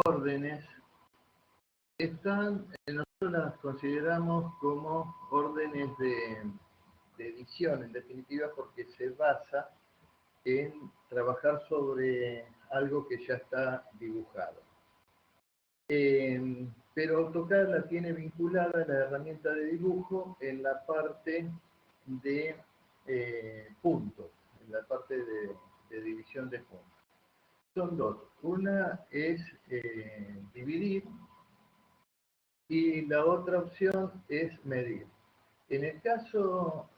órdenes nosotros las consideramos como órdenes de edición, en definitiva, porque se basa en trabajar sobre algo que ya está dibujado. Pero AutoCAD la tiene vinculada a la herramienta de dibujo en la parte de puntos, en la parte de división de puntos. Son dos. Una es dividir y la otra opción es medir. En el caso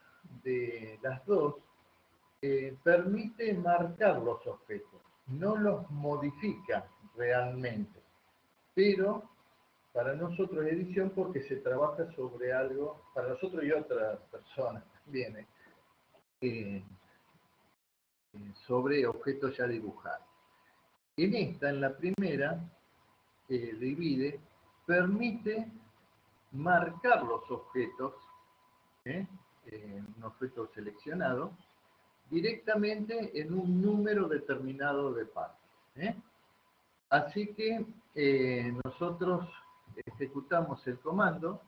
de las dos, permite marcar los objetos, no los modifica realmente, pero para nosotros es edición porque se trabaja sobre algo, para nosotros y otras personas también, sobre objetos ya dibujados. En la primera, divide, permite marcar los objetos, un objeto seleccionado, directamente en un número determinado de partes. Así que nosotros ejecutamos el comando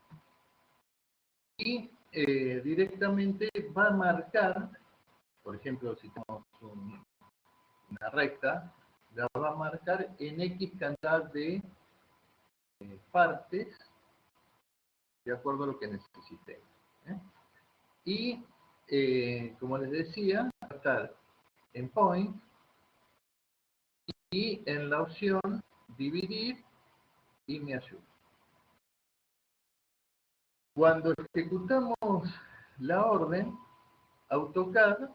y directamente va a marcar, por ejemplo, si tenemos una recta, la va a marcar en X cantidad de partes de acuerdo a lo que necesitemos. Y, como les decía, va a estar en point y en la opción dividir y me ayuda. Cuando ejecutamos la orden, AutoCAD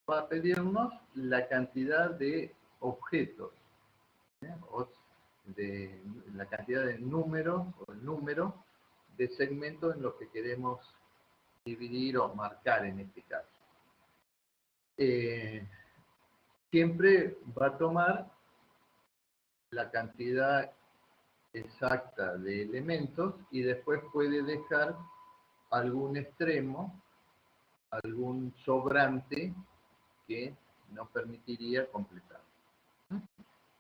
va a pedirnos la cantidad de objetos, o de la cantidad de números o el número de segmentos en los que queremos dividir o marcar en este caso. Siempre va a tomar la cantidad exacta de elementos y después puede dejar algún extremo, algún sobrante que nos permitiría completar.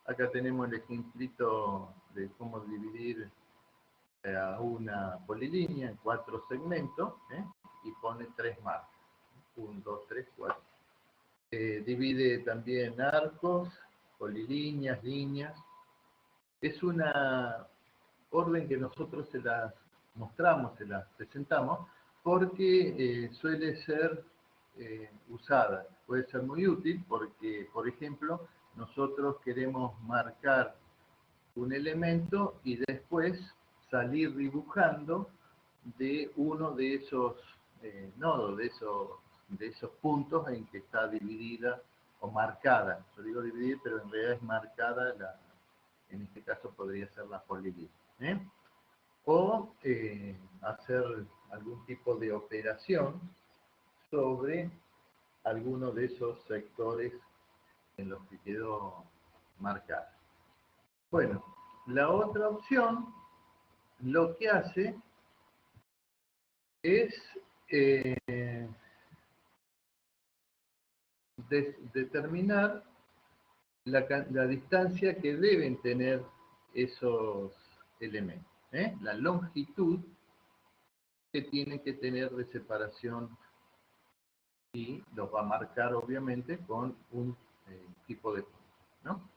Acá tenemos el ejemplito de cómo dividir a una polilínea en 4 segmentos, y pone 3 marcas. 1, 2, 3, 4. Divide también arcos, polilíneas, líneas. Es una orden que nosotros se las mostramos, se las presentamos, porque suele ser usada. Puede ser muy útil porque, por ejemplo, nosotros queremos marcar un elemento y después salir dibujando de uno de esos nodos, de esos puntos en que está dividida o marcada. Yo digo dividir, pero en realidad es marcada, en este caso podría ser la polilínea. O hacer algún tipo de operación sobre alguno de esos sectores en los que quedó marcado. Bueno, la otra opción lo que hace es determinar la distancia que deben tener esos elementos, la longitud que tiene que tener de separación, y los va a marcar obviamente con un tipo de punto, ¿no?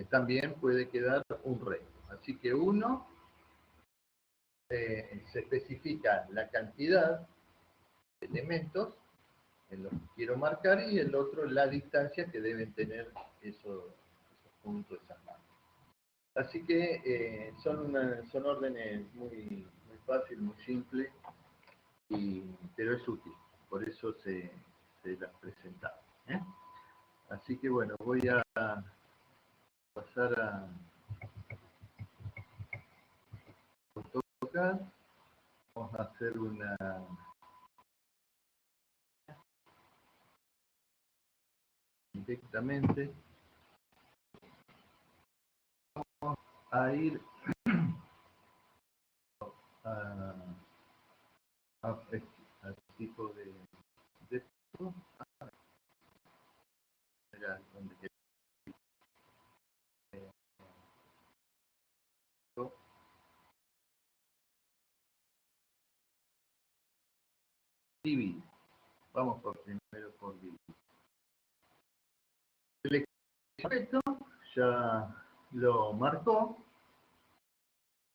También puede quedar un recto. Así que uno se especifica la cantidad de elementos en los que quiero marcar y el otro la distancia que deben tener esos puntos, esas marcas. Así que son órdenes muy fáciles, muy simples, pero es útil. Por eso se las presentamos. Así que bueno, voy a pasar a AutoCAD. Vamos a hacer una directamente. Vamos a ir al tipo de esto. Donde divide. Vamos primero por divide. El objeto ya lo marcó.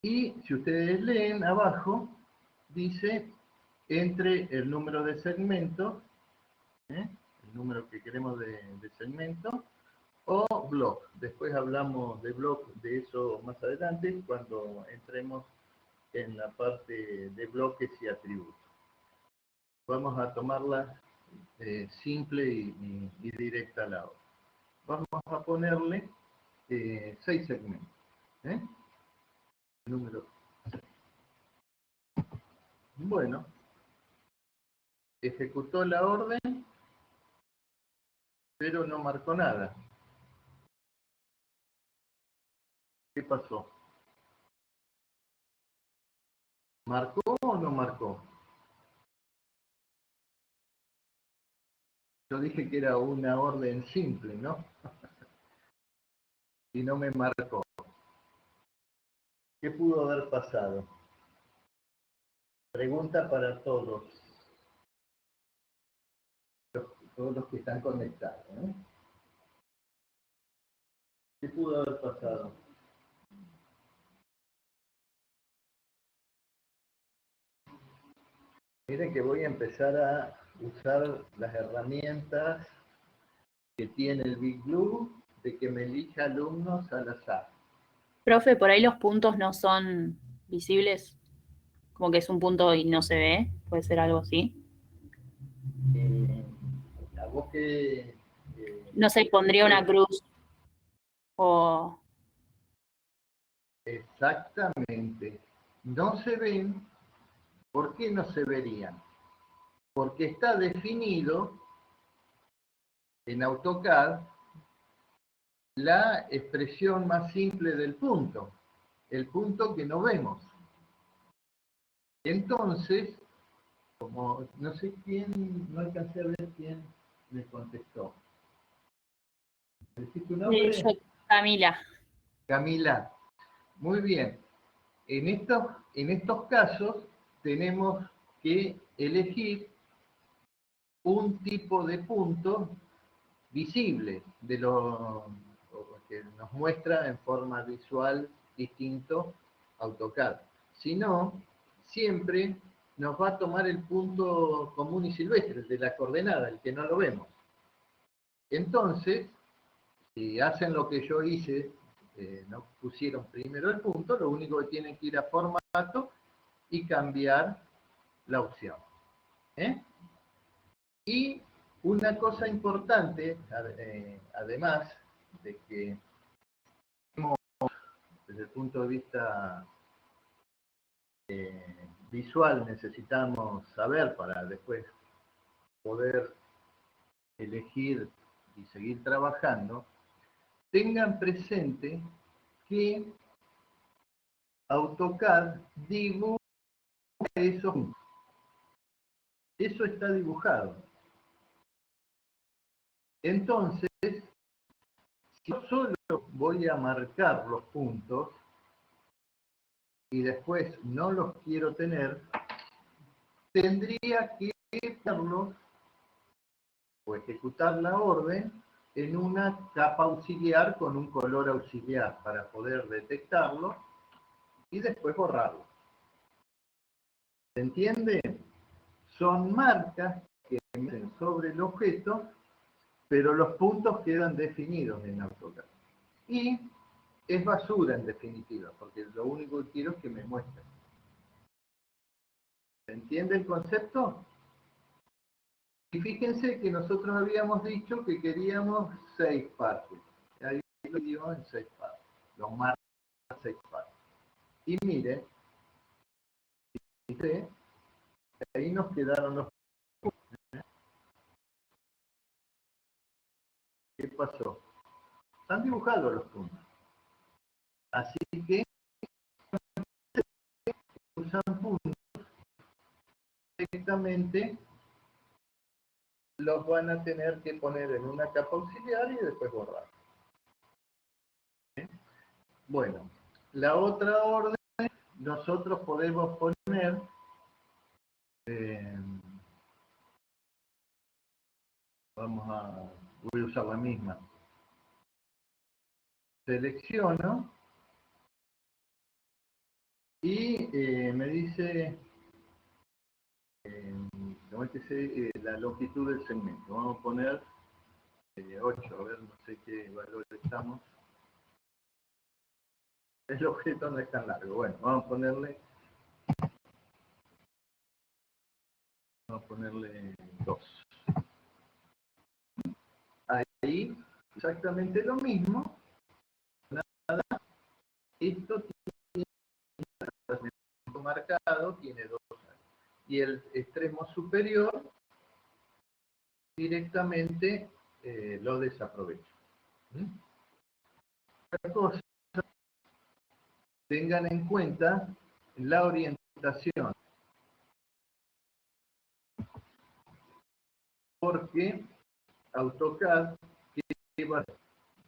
Y si ustedes leen abajo, dice entre el número de segmentos, el número que queremos de segmento, o block. Después hablamos de block, de eso más adelante, cuando entremos en la parte de bloques y atributos. Vamos a tomarla simple y directa a la hora. Vamos a ponerle 6 segmentos. Número 6. Bueno, ejecutó la orden, pero no marcó nada. ¿Qué pasó? ¿Marcó o no marcó? Yo dije que era una orden simple, ¿no? Y no me marcó. ¿Qué pudo haber pasado? Pregunta para todos los que están conectados, ¿eh? ¿Qué pudo haber pasado? Miren que voy a empezar a usar las herramientas que tiene el Big Blue de que me elija alumnos al azar. Profe, por ahí los puntos no son visibles, como que es un punto y no se ve, puede ser algo así. A vos que... No sé, pondría una cruz o... Exactamente. No se ven. ¿Por qué no se verían? Porque está definido en AutoCAD la expresión más simple del punto, el punto que no vemos. Entonces, como no sé quién, no alcancé a ver quién me contestó. ¿Decís tu nombre? Yo, Camila. Camila. Muy bien. En estos casos tenemos que elegir un tipo de punto visible, de lo que nos muestra en forma visual distinto AutoCAD. Si no, siempre nos va a tomar el punto común y silvestre, el de la coordenada, el que no lo vemos. Entonces, si hacen lo que yo hice, no pusieron primero el punto, lo único que tienen que ir a formato y cambiar la opción. Y una cosa importante, además de que desde el punto de vista visual necesitamos saber para después poder elegir y seguir trabajando, tengan presente que AutoCAD dibuja esos puntos. Eso está dibujado. Entonces, si yo solo voy a marcar los puntos y después no los quiero tener, tendría que verlos o ejecutar la orden en una capa auxiliar con un color auxiliar para poder detectarlo y después borrarlo. ¿Se entiende? Son marcas que emiten sobre el objeto, pero los puntos quedan definidos en AutoCAD. Y es basura en definitiva, porque lo único que quiero es que me muestre. ¿Se entiende el concepto? Y fíjense que nosotros habíamos dicho que queríamos 6 partes. Ahí lo dio en 6 partes. Los marca 6 partes. Y miren, ahí nos quedaron los puntos. ¿Qué pasó? Están dibujados los puntos. Así que usan puntos directamente, los van a tener que poner en una capa auxiliar y después borrar. Bueno, la otra orden, nosotros podemos poner voy a usar la misma. Selecciono y me dice la longitud del segmento. Vamos a poner 8, a ver, no sé qué valor estamos. El objeto no es tan largo. Bueno, vamos a ponerle 2. Ahí, exactamente lo mismo. Esto tiene un marcado, tiene 2. Y el extremo superior directamente lo desaprovecho. Otra cosa, tengan en cuenta la orientación, porque AutoCAD lleva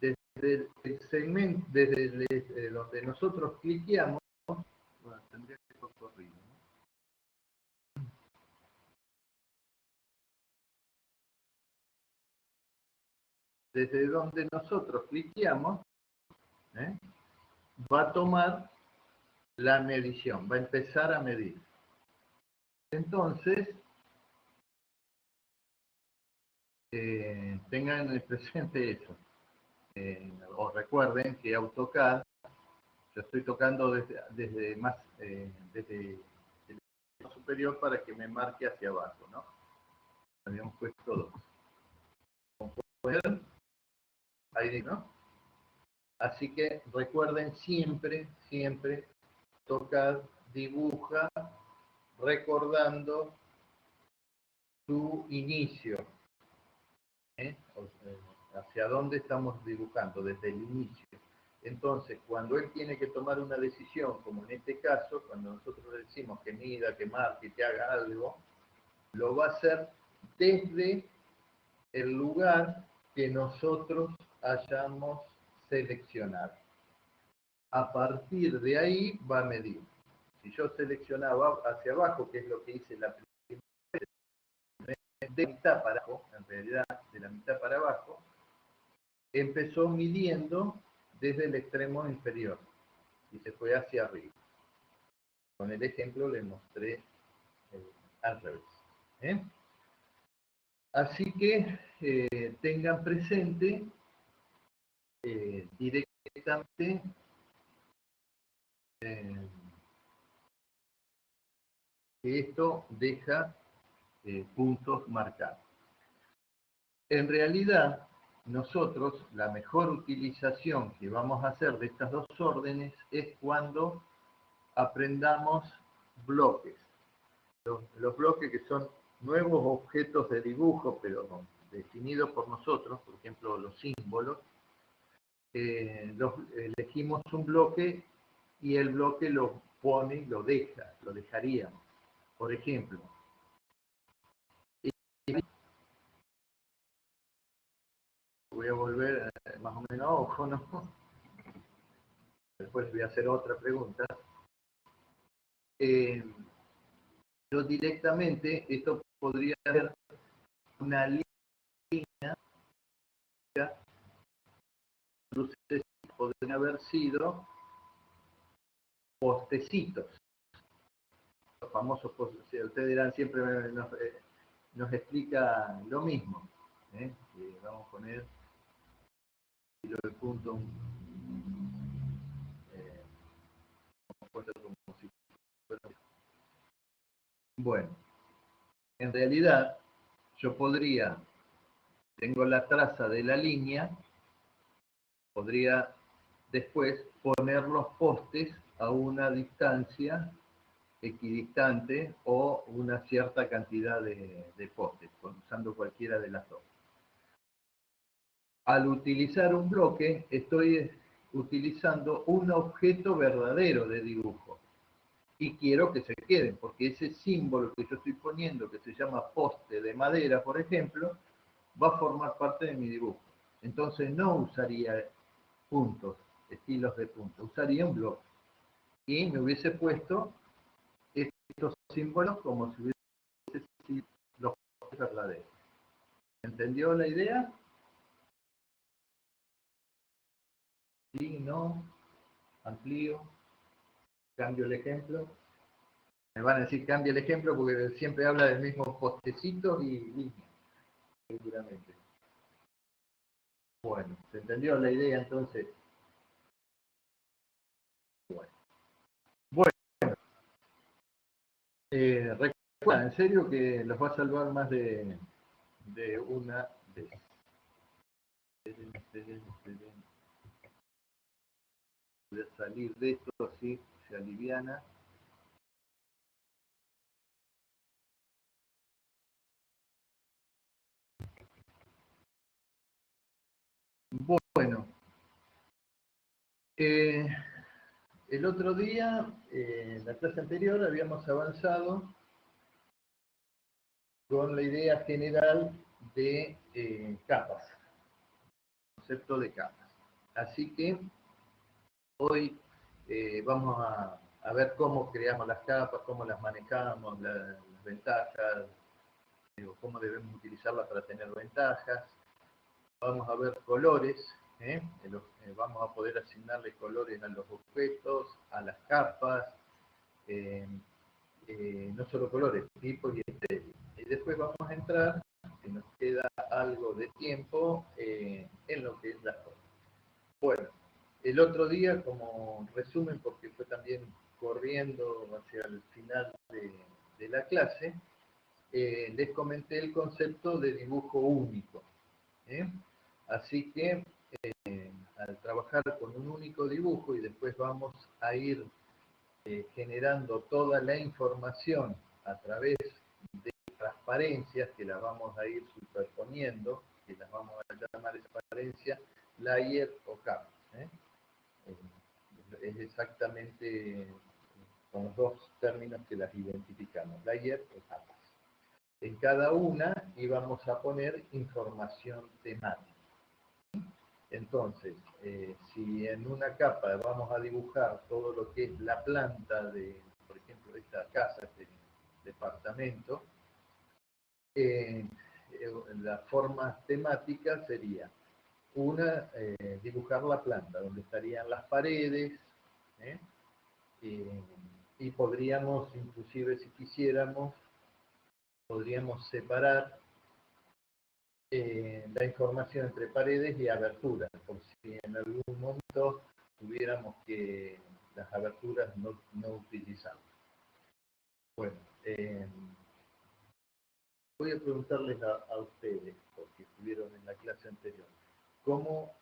desde el segmento, desde donde nosotros cliqueamos, bueno, tendría que correr, ¿no? Desde donde nosotros cliqueamos, va a tomar la medición, va a empezar a medir. Entonces, tengan presente eso. O recuerden que AutoCAD, yo estoy tocando desde el superior para que me marque hacia abajo, ¿no? Habíamos puesto 2. Como pueden ver, ahí, ¿no? Así que recuerden siempre, AutoCAD dibuja recordando su inicio. Hacia dónde estamos dibujando, desde el inicio. Entonces, cuando él tiene que tomar una decisión, como en este caso, cuando nosotros le decimos que mida, que marque, que haga algo, lo va a hacer desde el lugar que nosotros hayamos seleccionado. A partir de ahí va a medir. Si yo seleccionaba hacia abajo, que es lo que hice la primera vez, de mitad para abajo, en realidad de la mitad para abajo, empezó midiendo desde el extremo inferior y se fue hacia arriba. Con el ejemplo le mostré al revés. Así que tengan presente directamente que esto deja puntos marcados. En realidad, nosotros la mejor utilización que vamos a hacer de estas dos órdenes es cuando aprendamos bloques. Los bloques que son nuevos objetos de dibujo, pero definidos por nosotros, por ejemplo, los símbolos, elegimos un bloque y el bloque lo pone, lo dejaríamos. Por ejemplo, voy a volver más o menos a ojo, ¿no? Después voy a hacer otra pregunta. Yo directamente, esto podría ser una línea, luces podrían haber sido postecitos. Los famosos postecitos, ustedes dirán, siempre nos explica lo mismo. Vamos a poner el punto como si fuera. Bueno, en realidad yo podría, tengo la traza de la línea, podría después poner los postes a una distancia equidistante o una cierta cantidad de postes, usando cualquiera de las dos. Al utilizar un bloque, estoy utilizando un objeto verdadero de dibujo. Y quiero que se queden, porque ese símbolo que yo estoy poniendo, que se llama poste de madera, por ejemplo, va a formar parte de mi dibujo. Entonces no usaría puntos, estilos de puntos, usaría un bloque. Y me hubiese puesto estos símbolos como si hubiese sido los postes verdaderos. ¿Entendió la idea? Sí, no, amplío, cambio el ejemplo. Me van a decir cambia el ejemplo porque siempre habla del mismo postecito y línea, seguramente. Bueno, ¿se entendió la idea entonces? Bueno, recuerda, en serio que los va a salvar más de una vez. Voy a salir de esto así se aliviana. Bueno, el otro día, en la clase anterior, habíamos avanzado con la idea general de capas, concepto de capas. Así que hoy vamos a ver cómo creamos las capas, cómo las manejamos, las ventajas, cómo debemos utilizarlas para tener ventajas. Vamos a ver colores, vamos a poder asignarle colores a los objetos, a las capas, no solo colores, tipos y estéticos. Y después vamos a entrar, si nos queda algo de tiempo, en lo que es la forma. Bueno, el otro día, como resumen, porque fue también corriendo hacia el final de la clase, les comenté el concepto de dibujo único. Así que al trabajar con un único dibujo y después vamos a ir generando toda la información a través de transparencias que las vamos a ir superponiendo, que las vamos a llamar transparencia, layer o capas. Es exactamente con los dos términos que las identificamos, layer o capas. En cada una íbamos a poner información temática. Entonces, si en una capa vamos a dibujar todo lo que es la planta de, por ejemplo, esta casa, este departamento, la forma temática sería una, dibujar la planta, donde estarían las paredes, y podríamos, inclusive si quisiéramos, podríamos separar la información entre paredes y aberturas, por si en algún momento tuviéramos que las aberturas no utilizarlas. Bueno, voy a preguntarles a ustedes, porque estuvieron en la clase anterior, ¿cómo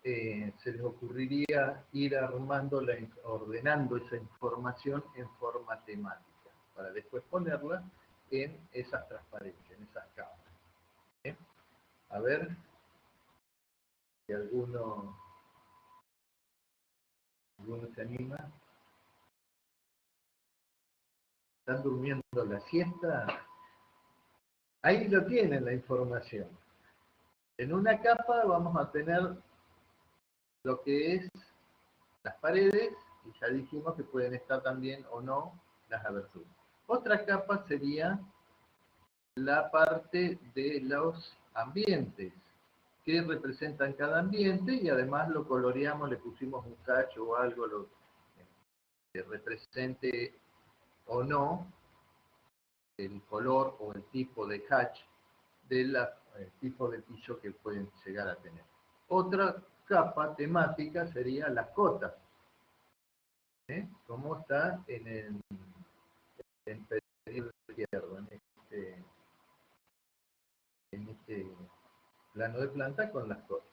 se les ocurriría ir armando, ordenando esa información en forma temática, para después ponerla en esas transparencias, en esas capas? A ver si alguno se anima. ¿Están durmiendo la siesta? Ahí lo tienen la información. En una capa vamos a tener lo que es las paredes, y ya dijimos que pueden estar también o no las aberturas. Otra capa sería la parte de los ambientes, que representan cada ambiente, y además lo coloreamos, le pusimos un cacho o algo que represente o no el color o el tipo de hatch del tipo de piso que pueden llegar a tener. Otra capa temática sería las cotas, como está en el periodo izquierdo, en este plano de planta con las cotas.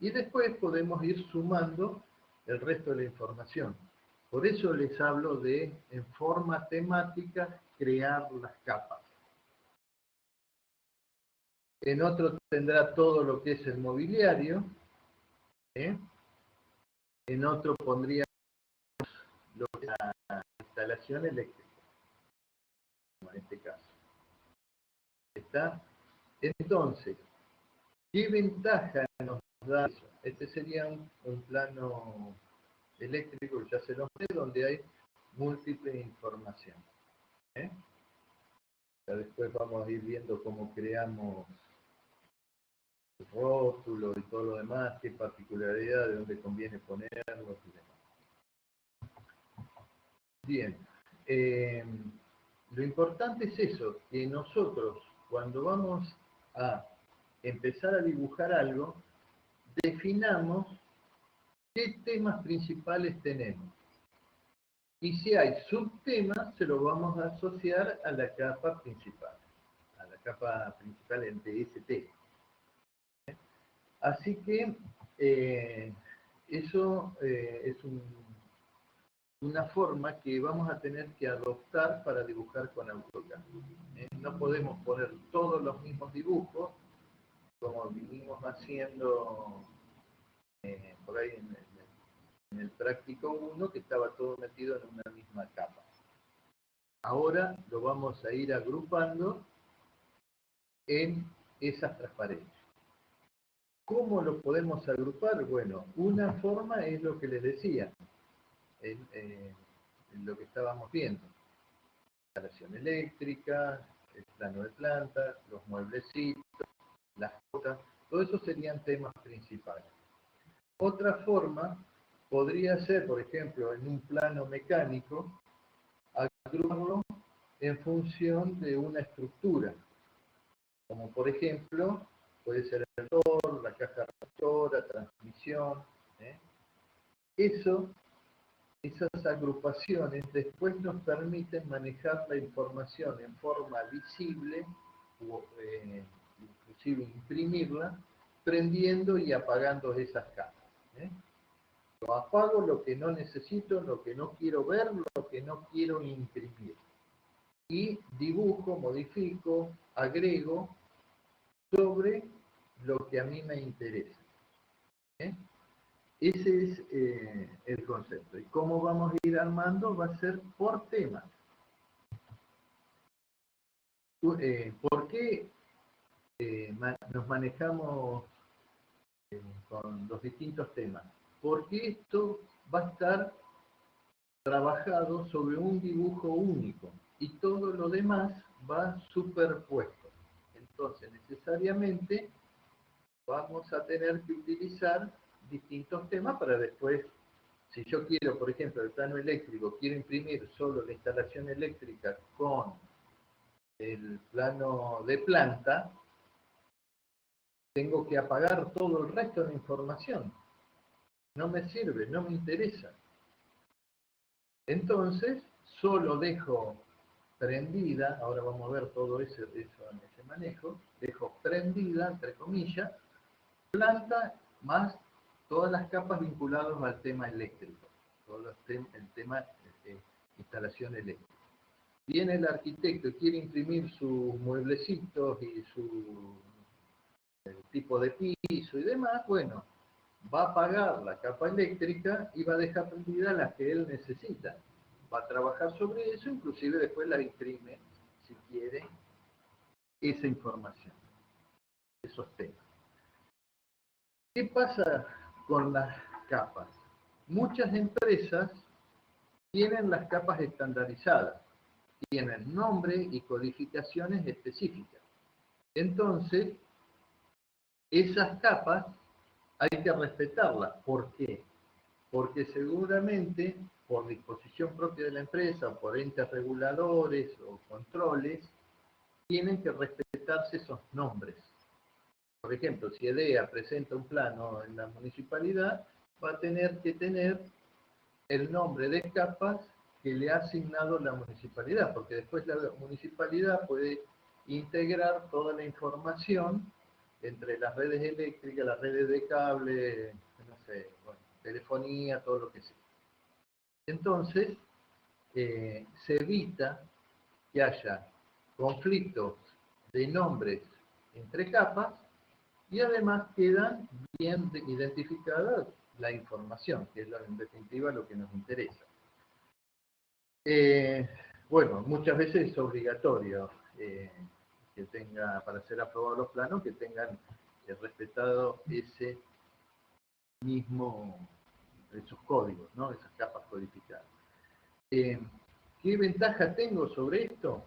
Y después podemos ir sumando el resto de la información. Por eso les hablo de, en forma temática, crear las capas. En otro tendrá todo lo que es el mobiliario. En otro pondría lo que es la instalación eléctrica, en este caso. ¿Está? Entonces, ¿qué ventaja nos da eso? Este sería un plano eléctrico, ya se lo sé, donde hay múltiple información. Ya después vamos a ir viendo cómo creamos el rótulo y todo lo demás, qué particularidad, de dónde conviene ponerlos y demás. Bien, lo importante es eso, que nosotros cuando vamos a empezar a dibujar algo, definamos qué temas principales tenemos. Y si hay subtemas, se los vamos a asociar a la capa principal de ese tema. Así que eso es una forma que vamos a tener que adoptar para dibujar con AutoCAD. No podemos poner todos los mismos dibujos, como vinimos haciendo por ahí en el práctico 1, que estaba todo metido en una misma capa. Ahora lo vamos a ir agrupando en esas transparencias. ¿Cómo lo podemos agrupar? Bueno, una forma es lo que les decía, en lo que estábamos viendo. Instalación eléctrica, el plano de planta, los mueblecitos, las cosas, todo eso serían temas principales. Otra forma podría ser, por ejemplo, en un plano mecánico, agruparlo en función de una estructura, como por ejemplo, puede ser el motor, la caja reactora, transmisión. Esas agrupaciones después nos permiten manejar la información en forma visible, o inclusive imprimirla, prendiendo y apagando esas capas. Lo apago, lo que no necesito, lo que no quiero ver, lo que no quiero imprimir. Y dibujo, modifico, agrego sobre lo que a mí me interesa. Ese es el concepto. ¿Y cómo vamos a ir armando? Va a ser por temas. ¿Por qué nos manejamos con los distintos temas? Porque esto va a estar trabajado sobre un dibujo único y todo lo demás va superpuesto. Entonces, necesariamente vamos a tener que utilizar distintos temas para después, si yo quiero, por ejemplo, el plano eléctrico, quiero imprimir solo la instalación eléctrica con el plano de planta, tengo que apagar todo el resto de la información. No me sirve, no me interesa. Entonces, solo dejo prendida, ahora vamos a ver todo eso en ese manejo, dejo prendida, entre comillas, planta más todas las capas vinculadas al tema eléctrico, todo el tema instalación eléctrica. Viene el arquitecto y quiere imprimir sus mueblecitos y su tipo de piso y demás, bueno, va a apagar la capa eléctrica y va a dejar prendida las que él necesita. Va a trabajar sobre eso, inclusive después la imprime, si quiere, esa información, esos temas. ¿Qué pasa con las capas? Muchas empresas tienen las capas estandarizadas, tienen nombre y codificaciones específicas. Entonces, esas capas hay que respetarlas. ¿Por qué? Porque seguramente, por disposición propia de la empresa, por entes reguladores o controles, tienen que respetarse esos nombres. Por ejemplo, si EDEA presenta un plano en la municipalidad, va a tener que tener el nombre de capas que le ha asignado la municipalidad, porque después la municipalidad puede integrar toda la información entre las redes eléctricas, las redes de cable, no sé, bueno, telefonía, todo lo que sea. Entonces, se evita que haya conflictos de nombres entre capas y además queda bien identificada la información, que es en definitiva lo que nos interesa. Bueno, muchas veces es obligatorio que tenga, para ser aprobados los planos, que tengan respetado ese mismo, esos códigos, ¿no? Esas capas codificadas. ¿Qué ventaja tengo sobre esto?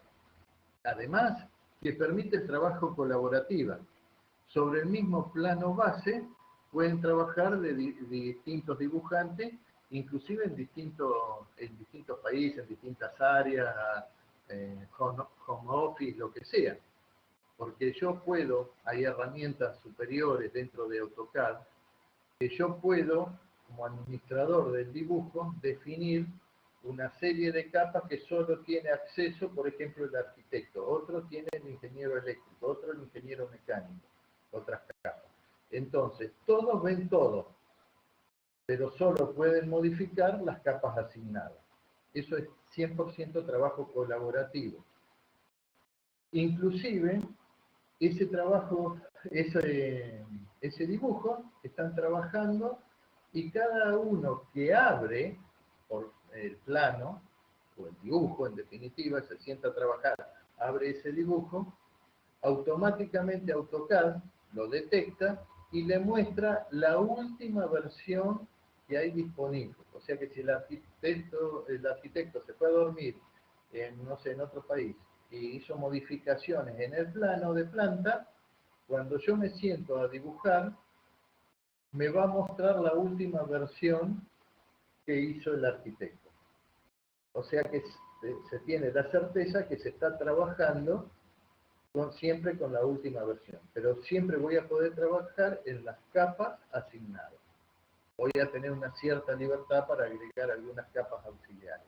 Además, que permite el trabajo colaborativo. Sobre el mismo plano base pueden trabajar de distintos dibujantes, inclusive en distintos países, en distintas áreas, home office, lo que sea. Porque yo puedo, hay herramientas superiores dentro de AutoCAD, que yo puedo, como administrador del dibujo, definir una serie de capas que solo tiene acceso, por ejemplo, el arquitecto, otro tiene el ingeniero eléctrico, otro el ingeniero mecánico, otras capas. Entonces, todos ven todo, pero solo pueden modificar las capas asignadas. Eso es 100% trabajo colaborativo. Inclusive, ese trabajo, ese dibujo, están trabajando y cada uno que abre por el plano, o el dibujo en definitiva, se sienta a trabajar, abre ese dibujo, automáticamente AutoCAD lo detecta y le muestra la última versión que hay disponible. O sea que si el arquitecto se fue a dormir no sé, en otro país y hizo modificaciones en el plano de planta, cuando yo me siento a dibujar, me va a mostrar la última versión que hizo el arquitecto. O sea que se tiene la certeza que se está trabajando siempre con la última versión, pero siempre voy a poder trabajar en las capas asignadas. Voy a tener una cierta libertad para agregar algunas capas auxiliares,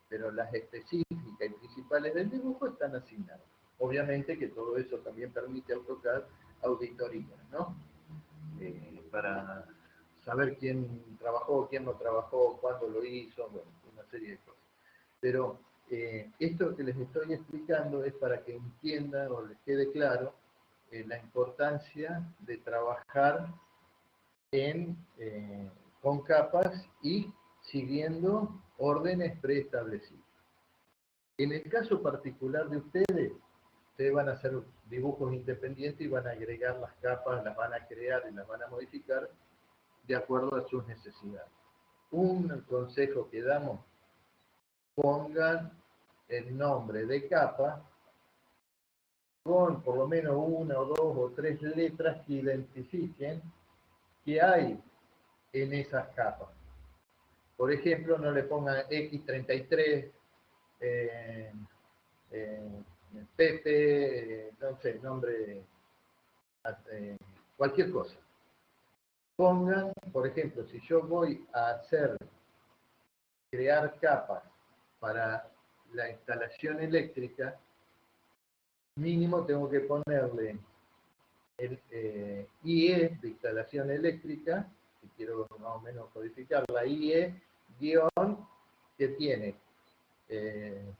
pero las específicas y principales del dibujo están asignadas. Obviamente que todo eso también permite AutoCAD auditoría, ¿no? Para saber quién trabajó, quién no trabajó, cuándo lo hizo, bueno, una serie de cosas. Pero esto que les estoy explicando es para que entiendan o les quede claro la importancia de trabajar con capas y siguiendo órdenes preestablecidas. En el caso particular de ustedes van a hacer dibujos independientes y van a agregar las capas, las van a crear y las van a modificar de acuerdo a sus necesidades. Un consejo que damos: pongan el nombre de capa con por lo menos una o dos o tres letras que identifiquen qué hay en esas capas. Por ejemplo, no le pongan X33, Pepe, no sé, nombre, cualquier cosa. Pongan, por ejemplo, si yo voy a crear capas para la instalación eléctrica, mínimo tengo que ponerle el IE de instalación eléctrica, si quiero más o menos codificar la IE guión que tiene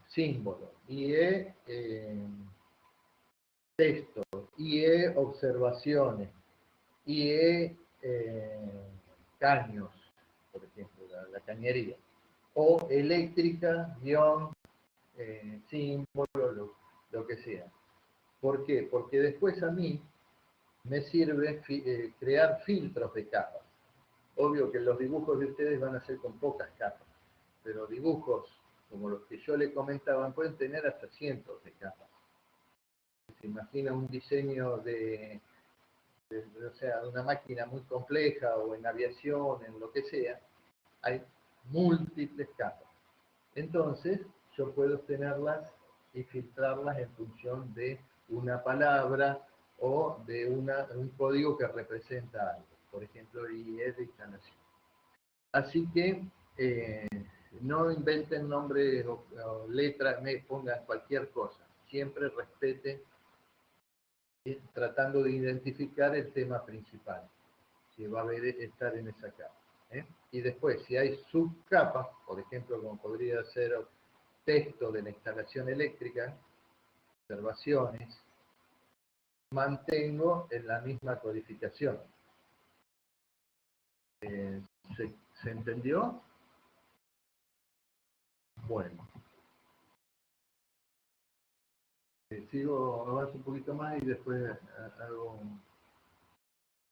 símbolo, IE texto, IE observaciones, IE caños, por ejemplo, la cañería, o eléctrica guión símbolo, lo que sea. ¿Por qué? Porque después a mí me sirve crear filtros de capas. Obvio que los dibujos de ustedes van a ser con pocas capas, pero dibujos como los que yo le comentaba pueden tener hasta cientos de capas. Se imagina un diseño o sea, de una máquina muy compleja o en aviación, en lo que sea, hay múltiples capas. Entonces, yo puedo tenerlas y filtrarlas en función de una palabra o de un código que representa algo. Por ejemplo, IE de instalación. Así que no inventen nombres o letras, me pongan cualquier cosa. Siempre respeten tratando de identificar el tema principal que va a estar en esa capa. Y después, si hay subcapas, por ejemplo, como podría ser texto de la instalación eléctrica, observaciones, mantengo en la misma codificación. ¿Se entendió? Bueno. Sigo, avanzo un poquito más y después hago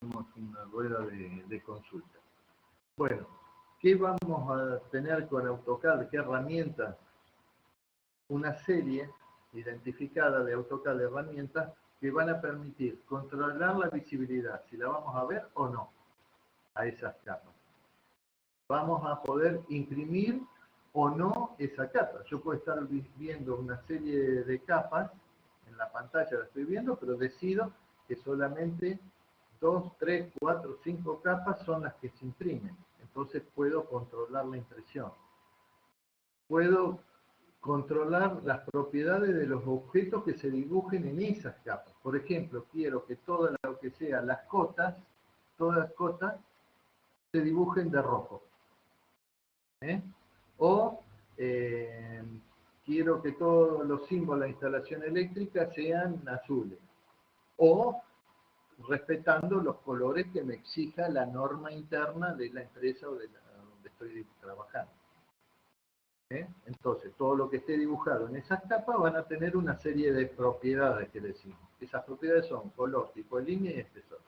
una rueda de consulta. Bueno, ¿qué vamos a tener con AutoCAD? ¿Qué herramientas? Una serie identificada de AutoCAD de herramientas que van a permitir controlar la visibilidad, si la vamos a ver o no, a esas capas. Vamos a poder imprimir o no esa capa. Yo puedo estar viendo una serie de capas, en la pantalla la estoy viendo, pero decido que solamente 2, 3, 4, 5 capas son las que se imprimen. Entonces puedo controlar la impresión. Puedo controlar las propiedades de los objetos que se dibujen en esas capas. Por ejemplo, quiero que todo lo que sea las cotas, todas las cotas, se dibujen de rojo. O quiero que todos los símbolos de instalación eléctrica sean azules. O respetando los colores que me exija la norma interna de la empresa o de donde estoy trabajando. Entonces, todo lo que esté dibujado en esas capas van a tener una serie de propiedades que decimos. Esas propiedades son color, tipo de línea y espesor.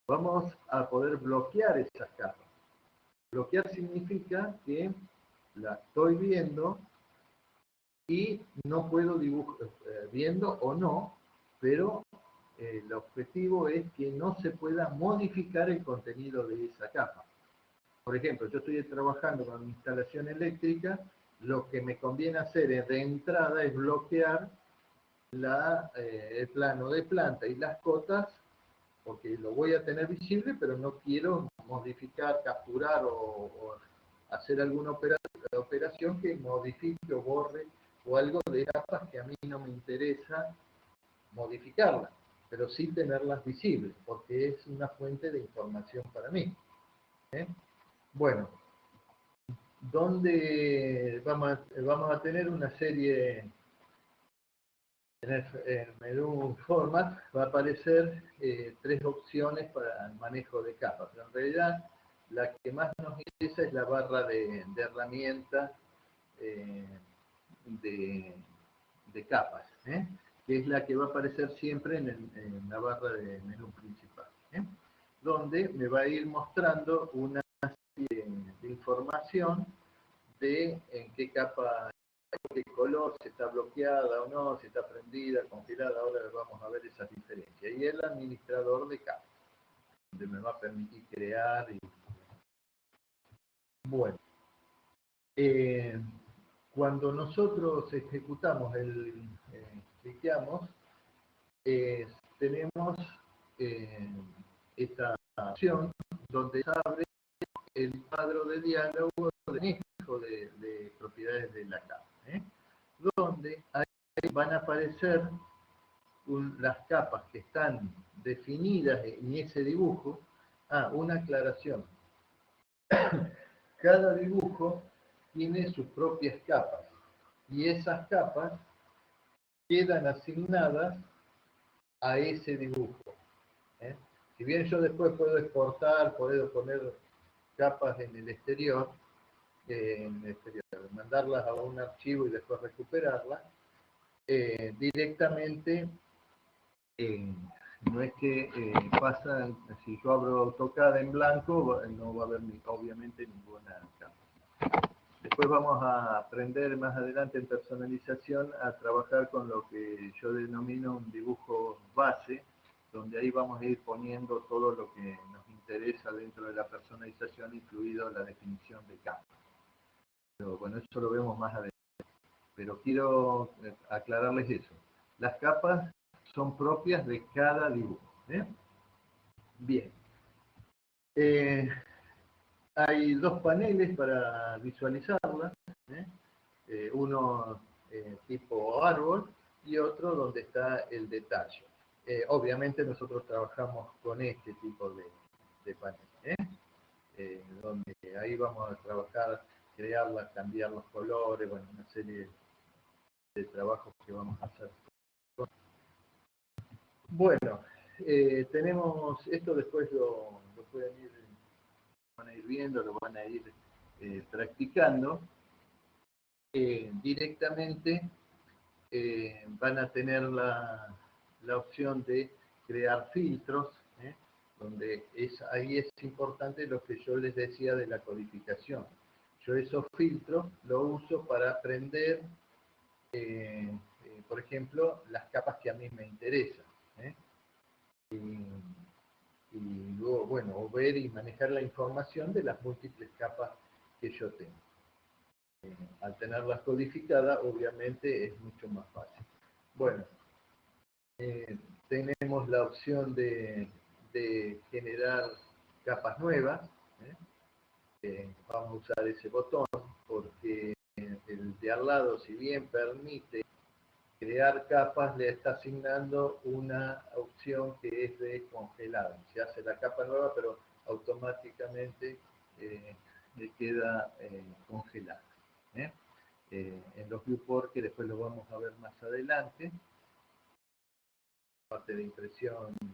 Vamos a poder bloquear esas capas. Bloquear significa que la estoy viendo y no puedo dibujar, viendo o no, pero el objetivo es que no se pueda modificar el contenido de esa capa. Por ejemplo, yo estoy trabajando con instalación eléctrica, lo que me conviene hacer de entrada es bloquear el plano de planta y las cotas, porque lo voy a tener visible, pero no quiero modificar, capturar o hacer alguna operación que modifique o borre o algo de capas que a mí no me interesa modificarlas, pero sí tenerlas visibles, porque es una fuente de información para mí. Bueno, donde vamos a tener una serie, en el menú Format va a aparecer 3 opciones para el manejo de capas, pero en realidad la que más nos interesa es la barra de herramientas de capas, que es la que va a aparecer siempre en la barra de menú principal, donde me va a ir mostrando una serie de información de en qué capa, qué color, si está bloqueada o no, si está prendida, congelada. Ahora vamos a ver esas diferencias. Y el administrador de capas, donde me va a permitir crear. Bueno, cuando nosotros ejecutamos cliqueamos, tenemos esta opción donde se abre el cuadro de diálogo de manejo de propiedades de la capa, donde ahí van a aparecer las capas que están definidas en ese dibujo. Una aclaración. Cada dibujo tiene sus propias capas y esas capas quedan asignadas a ese dibujo. Si bien yo después puedo exportar, puedo poner capas en el exterior, mandarlas a un archivo y después recuperarlas, directamente no es que pasa, si yo abro AutoCAD en blanco, no va a haber obviamente ninguna capa. Después vamos a aprender más adelante en personalización a trabajar con lo que yo denomino un dibujo base, donde ahí vamos a ir poniendo todo lo que nos interesa dentro de la personalización, incluido la definición de capas. Pero bueno, eso lo vemos más adelante. Pero quiero aclararles eso. Las capas son propias de cada dibujo. Bien. Hay 2 paneles para visualizarlas. Uno tipo árbol y otro donde está el detalle. Obviamente nosotros trabajamos con este tipo de panel, donde ahí vamos a trabajar, crearlas, cambiar los colores, bueno, una serie de trabajos que vamos a hacer. Bueno, tenemos esto, después lo van a ir viendo, lo van a ir practicando. Directamente van a tener la opción de crear filtros, donde ahí es importante lo que yo les decía de la codificación. Yo esos filtros los uso para aprender, por ejemplo, las capas que a mí me interesan. ¿eh? Y luego, bueno, ver y manejar la información de las múltiples capas que yo tengo. Al tenerlas codificadas, obviamente es mucho más fácil. Bueno, tenemos la opción de generar capas nuevas. Vamos a usar ese botón porque el de al lado, si bien permite crear capas, le está asignando una opción que es de congelado. Se hace la capa nueva, pero automáticamente le queda congelada. En los viewport, que después lo vamos a ver más adelante, parte de impresión y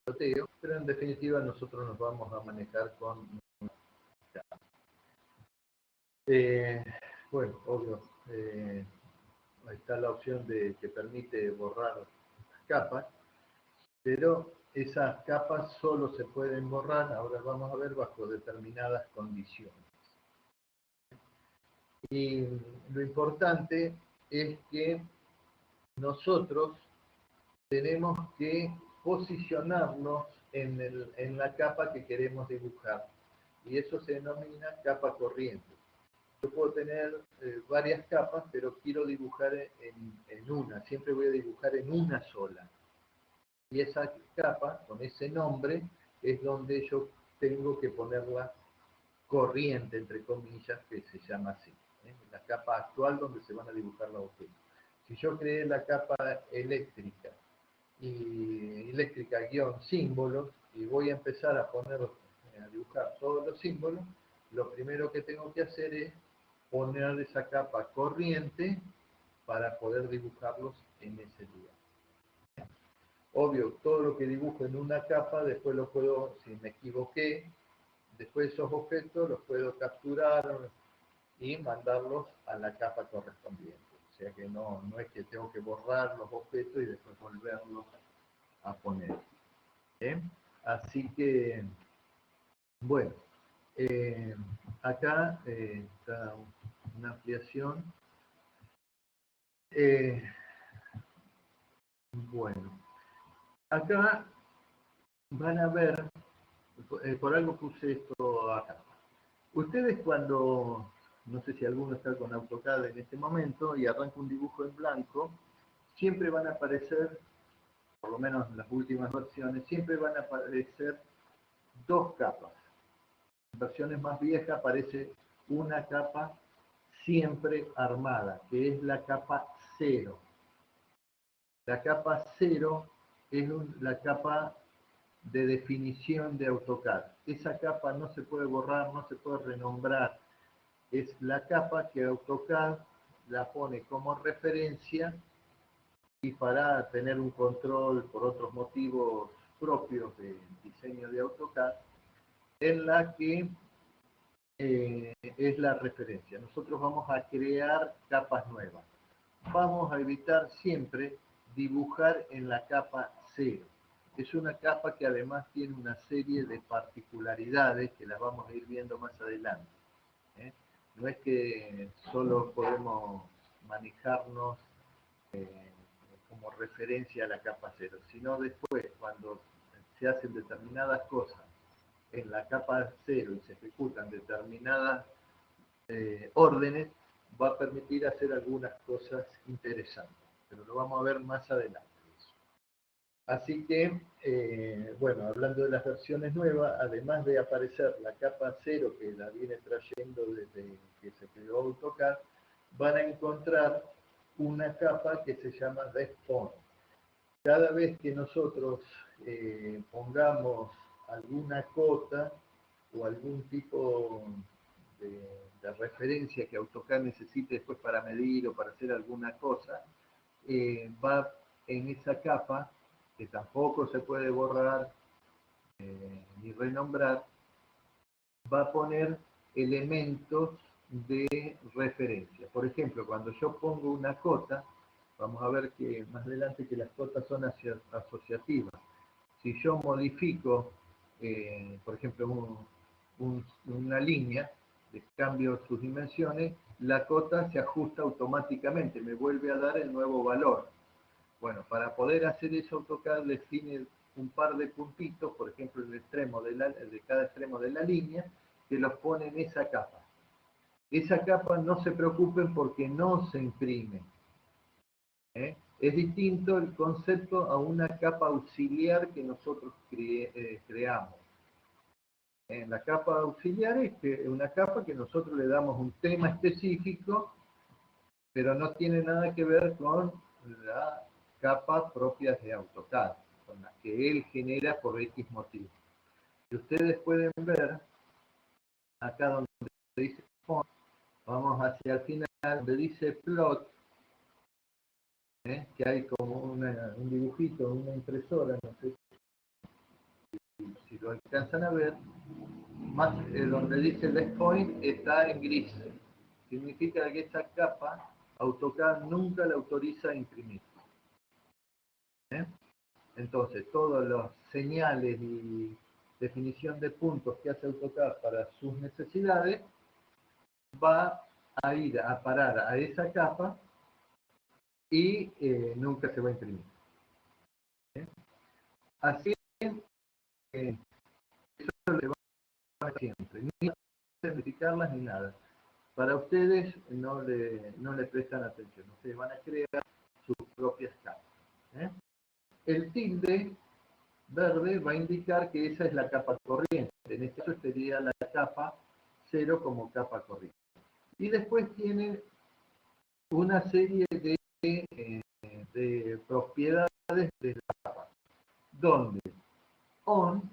sorteo, pero en definitiva nosotros nos vamos a manejar con bueno, obvio, está la opción que permite borrar capas, pero esas capas solo se pueden borrar, ahora vamos a ver, bajo determinadas condiciones. Y lo importante es que nosotros tenemos que posicionarnos en la capa que queremos dibujar, y eso se denomina capa corriente. Yo puedo tener varias capas, pero quiero dibujar en una, siempre voy a dibujar en una sola. Y esa capa, con ese nombre, es donde yo tengo que ponerla corriente, entre comillas, que se llama así. La capa actual donde se van a dibujar los objetos. Si yo creé la capa eléctrica y eléctrica-símbolos, y voy a empezar a dibujar todos los símbolos, lo primero que tengo que hacer es poner esa capa corriente para poder dibujarlos en ese lugar. Obvio, todo lo que dibujo en una capa, después lo puedo, si me equivoqué, después esos objetos los puedo capturar y mandarlos a la capa correspondiente. O sea que no es que tengo que borrar los objetos y después volverlos a poner. Así que, bueno, acá está una ampliación. Bueno, acá van a ver, por algo puse esto acá. Ustedes cuando, no sé si alguno está con AutoCAD en este momento y arranca un dibujo en blanco, siempre van a aparecer, por lo menos en las últimas versiones, siempre van a aparecer dos capas. En versiones más viejas aparece una capa siempre armada, que es la capa 0. La capa 0 es la capa de definición de AutoCAD. Esa capa no se puede borrar, no se puede renombrar. Es la capa que AutoCAD la pone como referencia, y para tener un control por otros motivos propios del diseño de AutoCAD, en la que es la referencia. Nosotros vamos a crear capas nuevas. Vamos a evitar siempre dibujar en la capa 0. Es una capa que además tiene una serie de particularidades que las vamos a ir viendo más adelante. No es que solo podemos manejarnos como referencia a la capa 0, sino después, cuando se hacen determinadas cosas en la capa 0 y se ejecutan determinadas órdenes, va a permitir hacer algunas cosas interesantes, pero lo vamos a ver más adelante. Así que, bueno, hablando de las versiones nuevas, además de aparecer la capa 0 que la viene trayendo desde que se creó AutoCAD, van a encontrar una capa que se llama Respawn. Cada vez que nosotros pongamos alguna cota o algún tipo de referencia que AutoCAD necesite después para medir o para hacer alguna cosa, va en esa capa, que tampoco se puede borrar ni renombrar, va a poner elementos de referencia. Por ejemplo, cuando yo pongo una cota, vamos a ver que más adelante que las cotas son asociativas. Si yo modifico, por ejemplo, una línea, cambio sus dimensiones, la cota se ajusta automáticamente, me vuelve a dar el nuevo valor. Bueno, para poder hacer eso, AutoCAD define un par de puntitos, por ejemplo, el extremo de cada extremo de la línea, que los pone en esa capa. Esa capa no se preocupen porque no se imprime. Es distinto el concepto a una capa auxiliar que nosotros creamos. La capa auxiliar es una capa que nosotros le damos un tema específico, pero no tiene nada que ver con la capa propia de AutoCAD, con la que él genera por X motivo. Y ustedes pueden ver, acá donde dice font, vamos hacia el final, donde dice plot, que hay como un dibujito, una impresora, no sé si lo alcanzan a ver, más donde dice left point está en gris. Significa que esa capa AutoCAD nunca la autoriza a imprimir. Entonces, todas las señales y definición de puntos que hace AutoCAD para sus necesidades va a ir a parar a esa capa y nunca se va a imprimir. Así eso le va a siempre, ni verificarlas ni nada. Para ustedes no le prestan atención, ustedes van a crear sus propias capas. El tilde verde va a indicar que esa es la capa corriente, en este caso sería la capa 0 como capa corriente. Y después tiene una serie de propiedades de la capa, donde on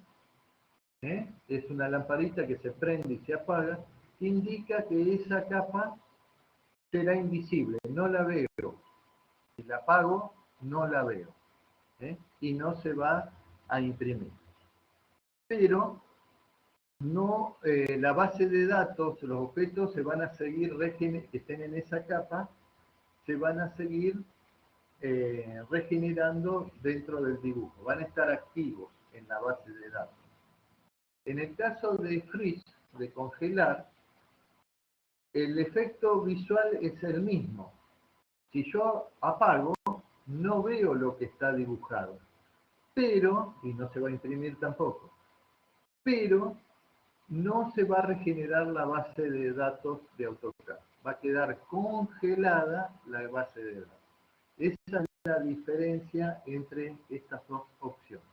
es una lamparita que se prende y se apaga, que indica que esa capa será invisible, no la veo. Si la apago, no la veo. Y no se va a imprimir. Pero no, la base de datos, los objetos se van a seguir, que estén en esa capa, se van a seguir regenerando dentro del dibujo, van a estar activos en la base de datos. En el caso de freeze, de congelar, el efecto visual es el mismo. Si yo apago, no veo lo que está dibujado, pero, y no se va a imprimir tampoco, pero no se va a regenerar la base de datos de AutoCAD. Va a quedar congelada la base de datos. Esa es la diferencia entre estas dos opciones.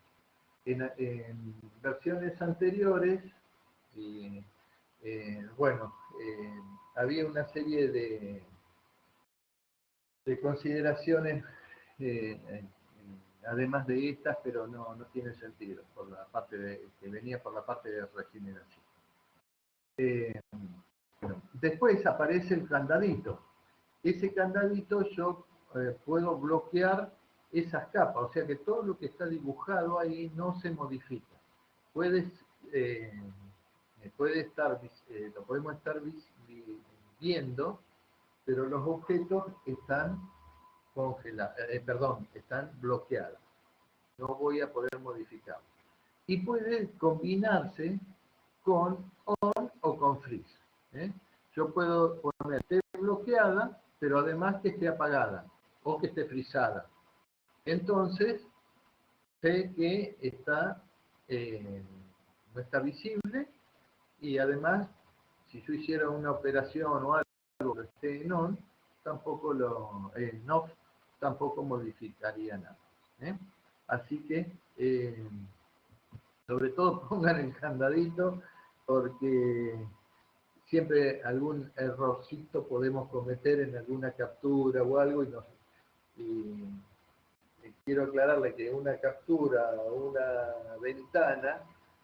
En versiones anteriores, había una serie de consideraciones, además de estas, pero no tiene sentido, por la parte que venía por la parte de regeneración. Después aparece el candadito. Ese candadito yo puedo bloquear esas capas, o sea que todo lo que está dibujado ahí no se modifica. Puede estar, lo podemos estar viendo, pero los objetos están están bloqueados. No voy a poder modificarlos. Y puede combinarse con on o con freeze. Yo puedo poner que esté bloqueada, pero además que esté apagada o que esté frisada. Entonces, sé que no está visible y además, si yo hiciera una operación o algo que esté en on, tampoco en off, tampoco modificaría nada. Así que, sobre todo pongan el candadito porque siempre algún errorcito podemos cometer en alguna captura o algo y quiero aclararle que una captura o una ventana,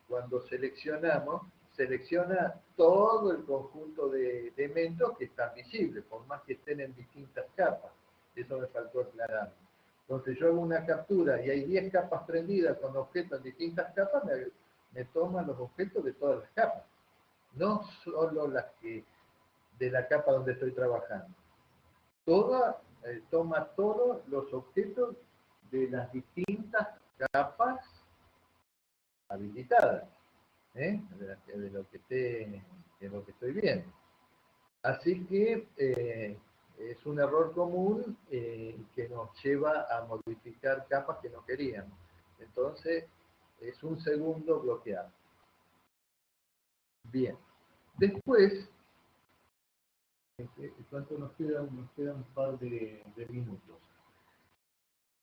cuando seleccionamos, selecciona todo el conjunto de elementos que están visibles, por más que estén en distintas capas. Eso me faltó aclarar. Entonces yo hago una captura y hay 10 capas prendidas con objetos en distintas capas, me toman los objetos de todas las capas. No solo las que de la capa donde estoy trabajando. Toma todos los objetos de las distintas capas habilitadas, de lo que estoy viendo. Así que Es un error común que nos lleva a modificar capas que no queríamos. Entonces, es un segundo bloqueado. Bien. Después, ¿cuánto nos queda? Nos quedan un par de minutos.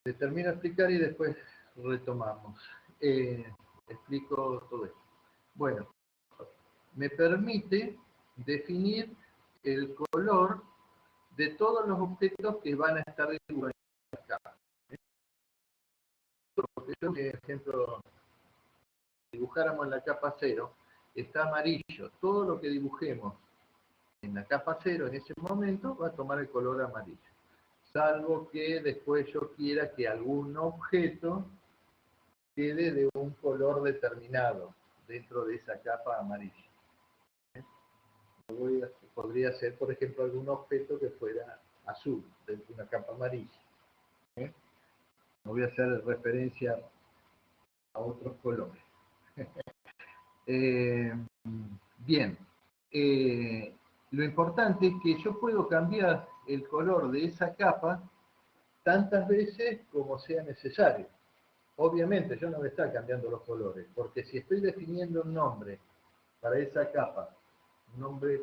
Te termino de explicar y después retomamos. Explico todo esto. Bueno, me permite definir el color de todos los objetos que van a estar dibujados acá. Porque yo, por ejemplo, dibujáramos en la capa 0, está amarillo. Todo lo que dibujemos en la capa 0 en ese momento va a tomar el color amarillo. Salvo que después yo quiera que algún objeto quede de un color determinado dentro de esa capa amarilla. Podría ser, por ejemplo, algún objeto que fuera azul dentro de una capa amarilla. No voy a hacer referencia a otros colores. Bien. Lo importante es que yo puedo cambiar el color de esa capa tantas veces como sea necesario. Obviamente yo no voy a estar cambiando los colores, porque si estoy definiendo un nombre para esa capa, un nombre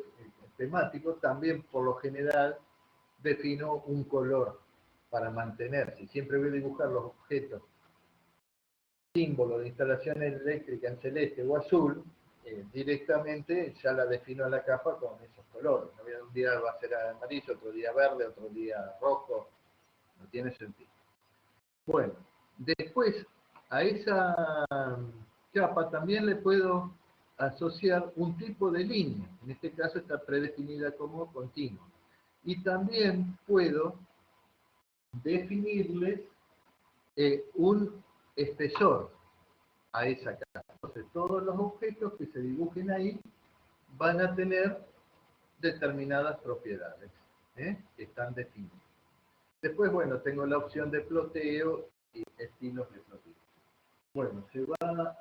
temático, también por lo general defino un color para mantener. Si siempre voy a dibujar los objetos, símbolo de instalaciones eléctricas en celeste o azul, directamente ya la defino a la capa con esos colores. Un día va a ser amarillo, otro día verde, otro día rojo. No tiene sentido. Bueno, después a esa capa también le puedo asociar un tipo de línea. En este caso está predefinida como continua. Y también puedo definirles un espesor a esa capa. Entonces, todos los objetos que se dibujen ahí van a tener determinadas propiedades que están definidas. Después, bueno, tengo la opción de ploteo y estilos de ploteo. Bueno, se va